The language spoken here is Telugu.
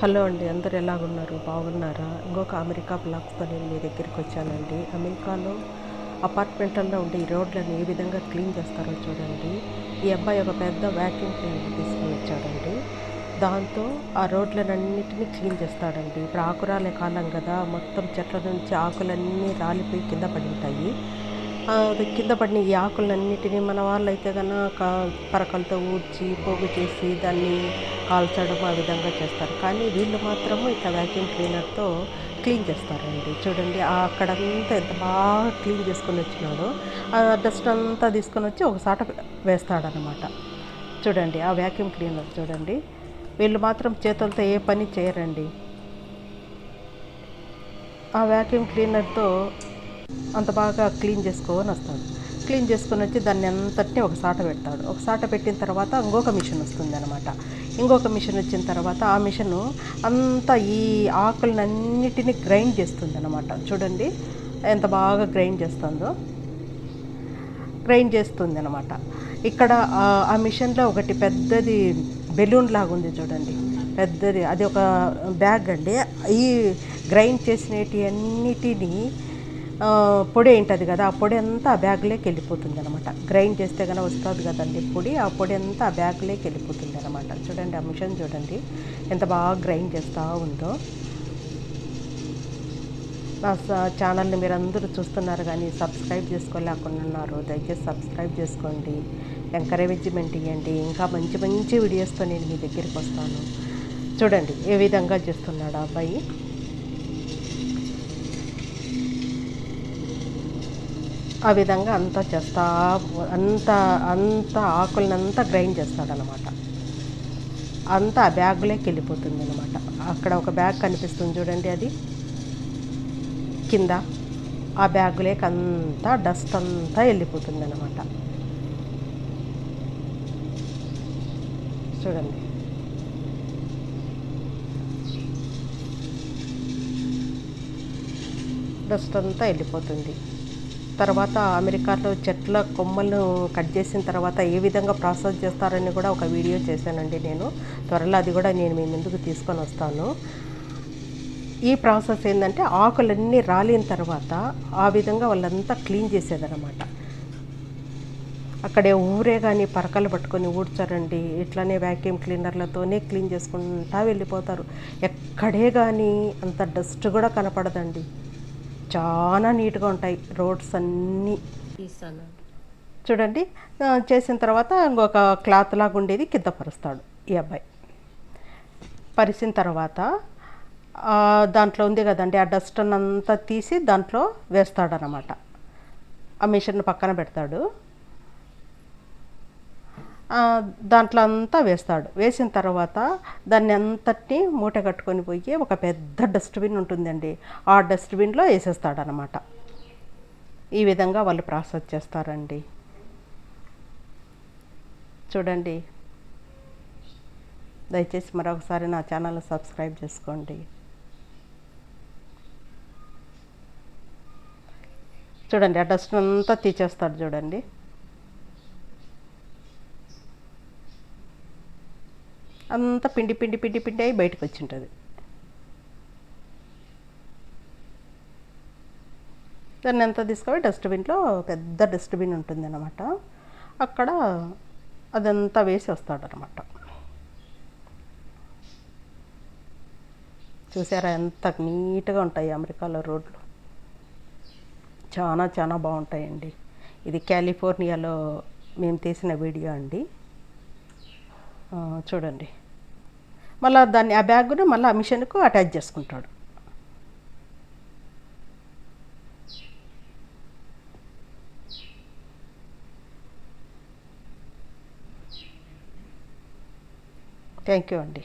హలో అండి, అందరు ఎలాగున్నారు? బాగున్నారా? ఇంకొక అమెరికా బ్లాగ్స్తో నేను మీ దగ్గరికి వచ్చానండి. అమెరికాలో అపార్ట్మెంట్లలో ఉండే ఈ రోడ్లను ఏ విధంగా క్లీన్ చేస్తారో చూడండి. ఈ అబ్బాయి ఒక పెద్ద వ్యాక్యూమ్ క్లీనర్ తీసుకొని వచ్చాడండి. దాంతో ఆ రోడ్లన్నిటినీ క్లీన్ చేస్తాడండి. ఇప్పుడు ఆకురాలే కాలం కదా, మొత్తం చెట్ల నుంచి ఆకులన్నీ రాలిపోయి కింద పడి ఉంటాయి. అది కింద పడిన ఈ ఆకులన్నిటినీ మన వాళ్ళైతే కనుక పరకలతో ఊడ్చి పోగు చేసి దాన్ని కాల్చడం ఆ విధంగా చేస్తారు. కానీ వీళ్ళు మాత్రము ఇట్లా వ్యాక్యూమ్ క్లీనర్తో క్లీన్ చేస్తారండి. చూడండి అక్కడంతా ఎంత బాగా క్లీన్ చేసుకొని వచ్చినాడో, ఆ డస్ట్ అంతా తీసుకొని వచ్చి ఒకసాట వేస్తాడనమాట. చూడండి ఆ వ్యాక్యూమ్ క్లీనర్ చూడండి. వీళ్ళు మాత్రం చేతులతో ఏ పని చేయరండి. ఆ వ్యాక్యూమ్ క్లీనర్తో అంత బాగా క్లీన్ చేసుకొని వస్తాడు. క్లీన్ చేసుకొని వచ్చి దాన్ని అంతటినీ ఒక సాట పెడతాడు. ఒక సాట పెట్టిన తర్వాత ఇంకొక మిషన్ వస్తుంది అనమాట. ఇంకొక మిషన్ వచ్చిన తర్వాత ఆ మిషను అంతా ఈ ఆకులన్నిటినీ గ్రైండ్ చేస్తుంది అనమాట. చూడండి ఎంత బాగా గ్రైండ్ చేస్తుందో. గ్రైండ్ చేస్తుంది అనమాట. ఇక్కడ ఆ మిషన్లో ఒకటి పెద్దది బెలూన్ లాగా ఉంది చూడండి, పెద్దది. అది ఒక బ్యాగ్ అండి. ఈ గ్రైండ్ చేసినవి అన్నిటినీ పొడి ఉంటుంది కదా, ఆ పొడి అంతా ఆ బ్యాగ్లోకి వెళ్ళిపోతుంది అనమాట. గ్రైండ్ చేస్తే కనుక వస్తుంది కదండి పొడి, ఆ పొడి అంతా ఆ బ్యాగ్లోకి వెళ్ళిపోతుంది అనమాట. చూడండి ఆ మిషన్ చూడండి ఎంత బాగా గ్రైండ్ చేస్తూ ఉందో. నా ఛానల్ని మీరు అందరూ చూస్తున్నారు కానీ సబ్స్క్రైబ్ చేసుకోలేకుండా ఉన్నారు. దయచేసి సబ్స్క్రైబ్ చేసుకోండి, ఎంకరేజ్మెంట్ ఇవ్వండి. ఇంకా మంచి మంచి వీడియోస్తో నేను మీ దగ్గరికి వస్తాను. చూడండి ఏ విధంగా చేస్తున్నాడు ఆ అబ్బాయి. ఆ విధంగా అంతా చేస్తా అంత ఆకులనంతా గ్రైండ్ చేస్తాడనమాట. అంతా ఆ బ్యాగ్లోకి వెళ్ళిపోతుంది అనమాట. అక్కడ ఒక బ్యాగ్ కనిపిస్తుంది చూడండి, అది కింద ఆ బ్యాగులోకి అంతా డస్ట్ అంతా వెళ్ళిపోతుంది అనమాట. చూడండి డస్ట్ అంతా వెళ్ళిపోతుంది. తర్వాత అమెరికాలో చెట్ల కొమ్మలను కట్ చేసిన తర్వాత ఏ విధంగా ప్రాసెస్ చేస్తారని కూడా ఒక వీడియో చేశానండి నేను. త్వరలో అది కూడా నేను మీ ముందుకు తీసుకొని వస్తాను. ఈ ప్రాసెస్ ఏంటంటే ఆకులన్నీ రాలిన తర్వాత ఆ విధంగా వాళ్ళంతా క్లీన్ చేసేదన్నమాట. అక్కడే ఊరే కానీ పరకలు పట్టుకొని ఊడ్చారండి. ఇట్లానే వ్యాక్యూమ్ క్లీనర్లతోనే క్లీన్ చేసుకుంటా వెళ్ళిపోతారు. ఎక్కడే కానీ అంత డస్ట్ కూడా కనపడదండి. చాలా నీట్గా ఉంటాయి రోడ్స్ అన్నీ. చూడండి చేసిన తర్వాత ఇంకొక క్లాత్ లాగా ఉండేది కింద పరుస్తాడు ఈ అబ్బాయి. పరిచిన తర్వాత దాంట్లో ఉంది కదండి, ఆ డస్ట్ అంతా తీసి దాంట్లో వేస్తాడనమాట. ఆ మిషన్ పక్కన పెడతాడు, దాంట్లో అంతా వేస్తాడు. వేసిన తర్వాత దాన్ని అంతటినీ మూట కట్టుకొని పోయి ఒక పెద్ద డస్ట్బిన్ ఉంటుందండి, ఆ డస్ట్బిన్లో వేసేస్తాడనమాట. ఈ విధంగా వాళ్ళు ప్రాసెస్ చేస్తారండి. చూడండి దయచేసి మరొకసారి నా ఛానల్ సబ్స్క్రైబ్ చేసుకోండి. చూడండి ఆ డస్ట్ అంతా తీసేస్తాడు చూడండి. అంతా పిండి పిండి పిండి పిండి అయి బయటకు వచ్చి ఉంటుంది. దాన్ని అంతా తీసుకొని డస్ట్బిన్లో, పెద్ద డస్ట్బిన్ ఉంటుంది అన్నమాట, అక్కడ అదంతా వేసి వస్తాడనమాట. చూసారా ఎంత నీట్గా ఉంటాయి అమెరికాలో రోడ్లు. చాలా చాలా బాగుంటాయండి. ఇది కాలిఫోర్నియాలో మేము తీసిన వీడియో అండి. చూడండి మళ్ళీ దాన్ని ఆ బ్యాగ్ను మళ్ళీ ఆ మిషన్కు అటాచ్ చేసుకుంటాడు. థ్యాంక్ యూ అండి.